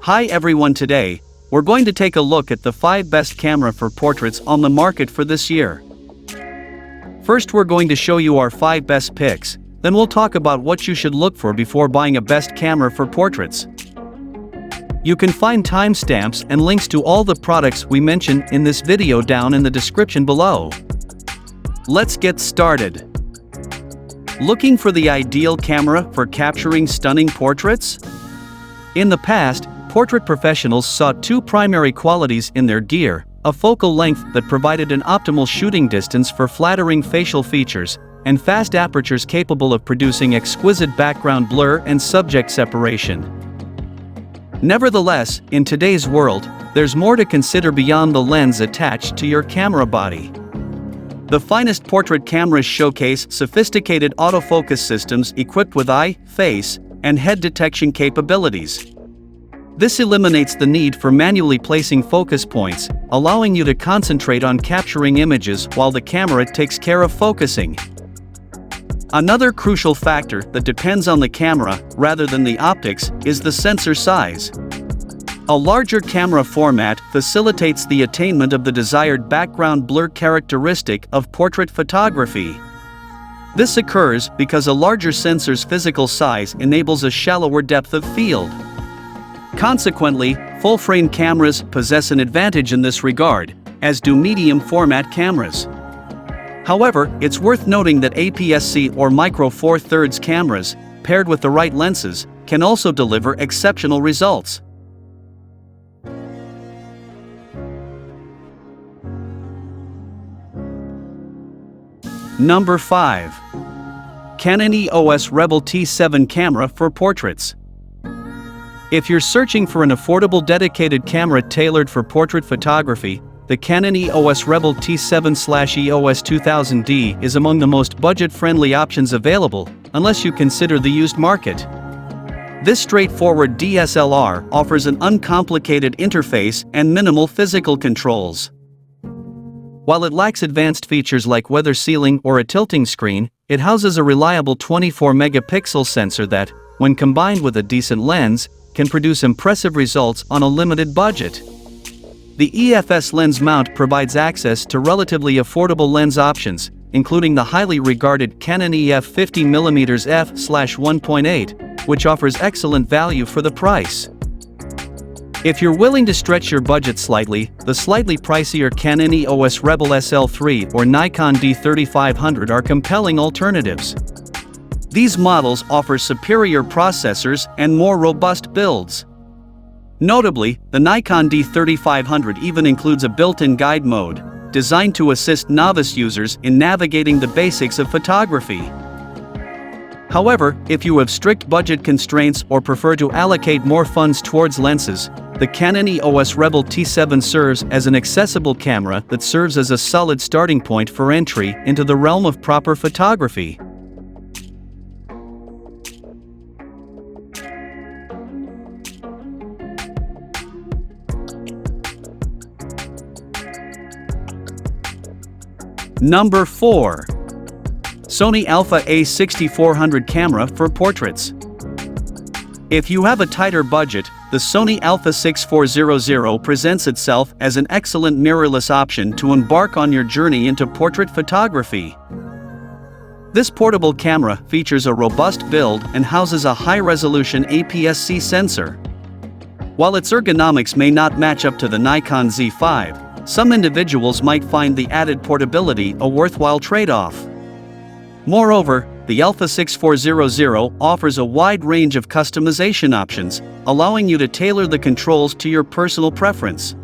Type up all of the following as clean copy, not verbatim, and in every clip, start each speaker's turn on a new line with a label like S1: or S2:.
S1: Hi everyone, today, we're going to take a look at the 5 best camera for portraits on the market for this year. First, we're going to show you our 5 best picks, then we'll talk about what you should look for before buying a best camera for portraits. You can find timestamps and links to all the products we mention in this video down in the description below. Let's get started. Looking for the ideal camera for capturing stunning portraits? In the past, portrait professionals sought 2 primary qualities in their gear: a focal length that provided an optimal shooting distance for flattering facial features, and fast apertures capable of producing exquisite background blur and subject separation. Nevertheless, in today's world, there's more to consider beyond the lens attached to your camera body. The finest portrait cameras showcase sophisticated autofocus systems equipped with eye, face, and head detection capabilities. This eliminates the need for manually placing focus points, allowing you to concentrate on capturing images while the camera takes care of focusing. Another crucial factor that depends on the camera rather than the optics is the sensor size. A larger camera format facilitates the attainment of the desired background blur characteristic of portrait photography. This occurs because a larger sensor's physical size enables a shallower depth of field. Consequently, full-frame cameras possess an advantage in this regard, as do medium-format cameras. However, it's worth noting that APS-C or Micro Four Thirds cameras, paired with the right lenses, can also deliver exceptional results. Number 5. Canon EOS Rebel T7 Camera for Portraits. If you're searching for an affordable dedicated camera tailored for portrait photography, the Canon EOS Rebel T7/EOS 2000D is among the most budget-friendly options available, unless you consider the used market. This straightforward DSLR offers an uncomplicated interface and minimal physical controls. While it lacks advanced features like weather sealing or a tilting screen, it houses a reliable 24-megapixel sensor that, when combined with a decent lens, can produce impressive results on a limited budget. The EFS lens mount provides access to relatively affordable lens options, including the highly regarded Canon EF 50mm f/1.8, which offers excellent value for the price. If you're willing to stretch your budget slightly, the slightly pricier Canon EOS Rebel SL3 or Nikon D3500 are compelling alternatives. These models offer superior processors and more robust builds. Notably, the Nikon D3500 even includes a built-in guide mode, designed to assist novice users in navigating the basics of photography. However, if you have strict budget constraints or prefer to allocate more funds towards lenses, the Canon EOS Rebel T7 serves as an accessible camera that serves as a solid starting point for entry into the realm of proper photography. Number 4. Sony Alpha A6400 Camera for Portraits. If you have a tighter budget, the Sony Alpha 6400 presents itself as an excellent mirrorless option to embark on your journey into portrait photography. This portable camera features a robust build and houses a high-resolution APS-C sensor. While its ergonomics may not match up to the Nikon Z5, some individuals might find the added portability a worthwhile trade-off. Moreover, the Alpha 6400 offers a wide range of customization options, allowing you to tailor the controls to your personal preference.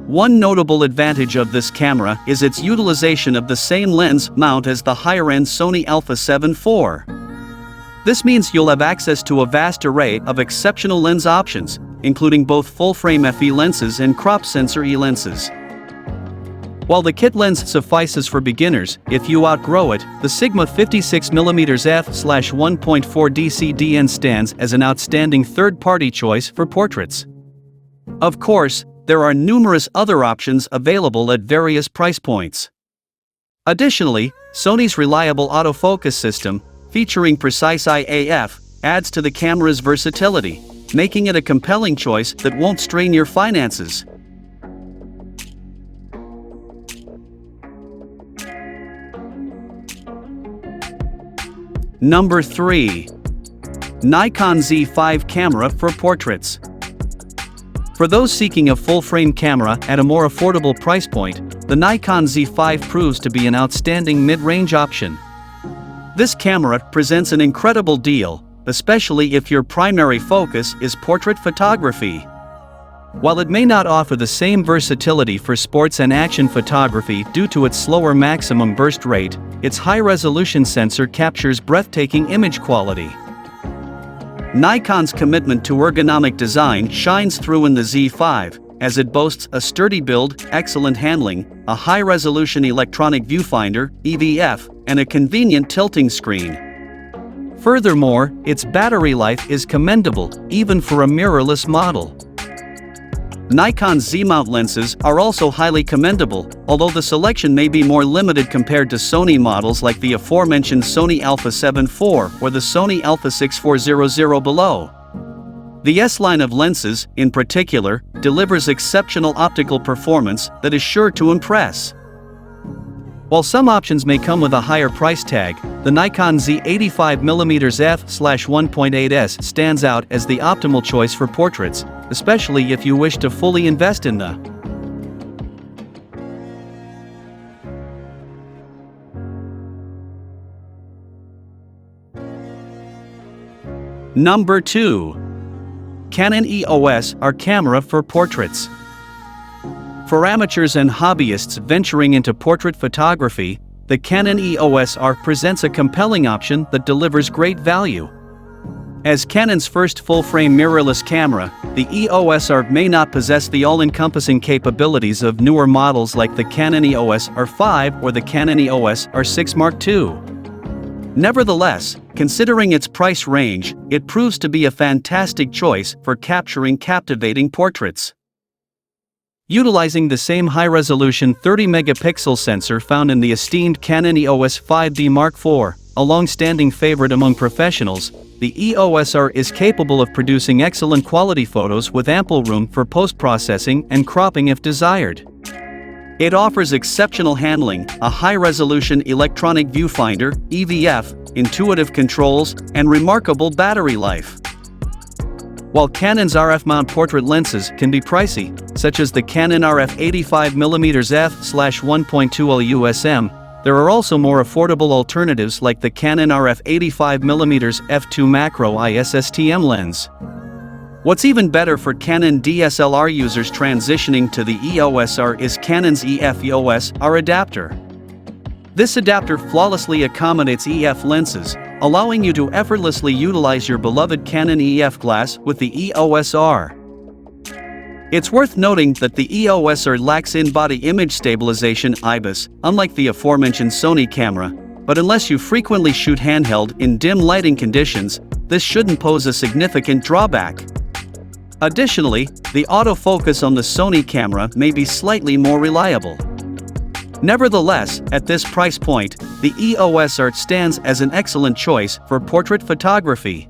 S1: One notable advantage of this camera is its utilization of the same lens mount as the higher-end Sony Alpha 7 IV. This means you'll have access to a vast array of exceptional lens options, including both full-frame FE lenses and crop sensor E lenses. While the kit lens suffices for beginners, if you outgrow it, the Sigma 56mm f/1.4 DCDN stands as an outstanding third-party choice for portraits. Of course, there are numerous other options available at various price points. Additionally, Sony's reliable autofocus system, featuring precise IAF, adds to the camera's versatility, making it a compelling choice that won't strain your finances. Number 3. Nikon Z5 camera for portraits. For those seeking a full-frame camera at a more affordable price point, the Nikon Z5 proves to be an outstanding mid-range option. This camera presents an incredible deal, especially if your primary focus is portrait photography. While it may not offer the same versatility for sports and action photography due to its slower maximum burst rate, its high-resolution sensor captures breathtaking image quality. Nikon's commitment to ergonomic design shines through in the Z5, as it boasts a sturdy build, excellent handling, a high-resolution electronic viewfinder (EVF), and a convenient tilting screen. Furthermore, its battery life is commendable, even for a mirrorless model. Nikon's Z-mount lenses are also highly commendable, although the selection may be more limited compared to Sony models like the aforementioned Sony Alpha 7 IV or the Sony Alpha 6400 below. The S line of lenses, in particular, delivers exceptional optical performance that is sure to impress. While some options may come with a higher price tag, the Nikon Z85mm f/1.8s stands out as the optimal choice for portraits, especially if you wish to fully invest in the Number 2. Canon EOS R camera for portraits. For amateurs and hobbyists venturing into portrait photography, the Canon EOS R presents a compelling option that delivers great value. As Canon's first full-frame mirrorless camera, the EOS R may not possess the all-encompassing capabilities of newer models like the Canon EOS R5 or the Canon EOS R6 Mark II. Nevertheless, considering its price range, it proves to be a fantastic choice for capturing captivating portraits. Utilizing the same high-resolution 30-megapixel sensor found in the esteemed Canon EOS 5D Mark IV, a long-standing favorite among professionals, the EOS R is capable of producing excellent quality photos with ample room for post-processing and cropping if desired. It offers exceptional handling, a high-resolution electronic viewfinder (EVF), intuitive controls, and remarkable battery life. While Canon's RF-mount portrait lenses can be pricey, such as the Canon RF 85mm f/1.2L USM, there are also more affordable alternatives like the Canon RF 85mm f2 macro ISSTM lens. What's even better for Canon DSLR users transitioning to the EOS R is Canon's EF EOS R adapter. This adapter flawlessly accommodates EF lenses, allowing you to effortlessly utilize your beloved Canon EF glass with the EOS R. It's worth noting that the EOS R lacks in-body image stabilization (IBIS), unlike the aforementioned Sony camera, but unless you frequently shoot handheld in dim lighting conditions, this shouldn't pose a significant drawback. Additionally, the autofocus on the Sony camera may be slightly more reliable. Nevertheless, at this price point, the EOS R stands as an excellent choice for portrait photography.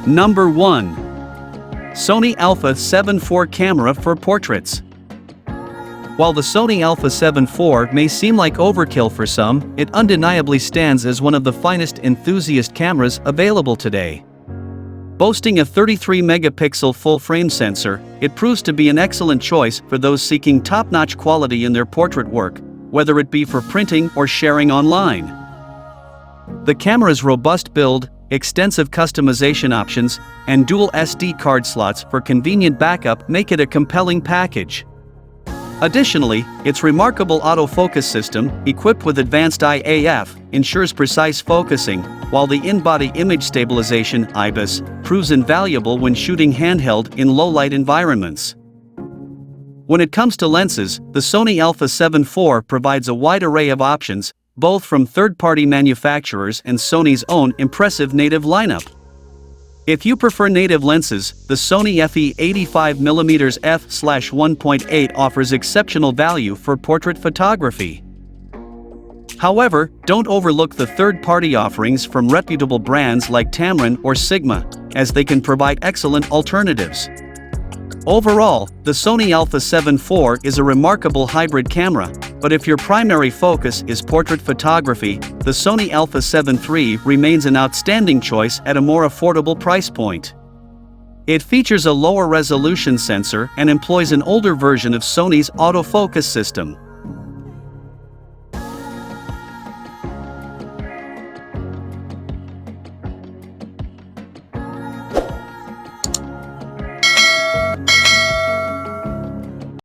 S1: Number 1. Sony Alpha 7 IV camera for portraits. While the Sony Alpha 7 IV may seem like overkill for some, it undeniably stands as one of the finest enthusiast cameras available today. Boasting a 33-megapixel full-frame sensor, it proves to be an excellent choice for those seeking top-notch quality in their portrait work, whether it be for printing or sharing online. The camera's robust build, extensive customization options, and dual SD card slots for convenient backup make it a compelling package. Additionally, its remarkable autofocus system, equipped with advanced IAF, ensures precise focusing, while the in-body image stabilization (IBIS) proves invaluable when shooting handheld in low-light environments. When it comes to lenses, the Sony Alpha 7 IV provides a wide array of options, both from third-party manufacturers and Sony's own impressive native lineup. If you prefer native lenses, the Sony FE 85mm f/1.8 offers exceptional value for portrait photography. However, don't overlook the third-party offerings from reputable brands like Tamron or Sigma, as they can provide excellent alternatives. Overall, the Sony Alpha 7 IV is a remarkable hybrid camera, but if your primary focus is portrait photography, the Sony Alpha 7 III remains an outstanding choice at a more affordable price point. It features a lower resolution sensor and employs an older version of Sony's autofocus system.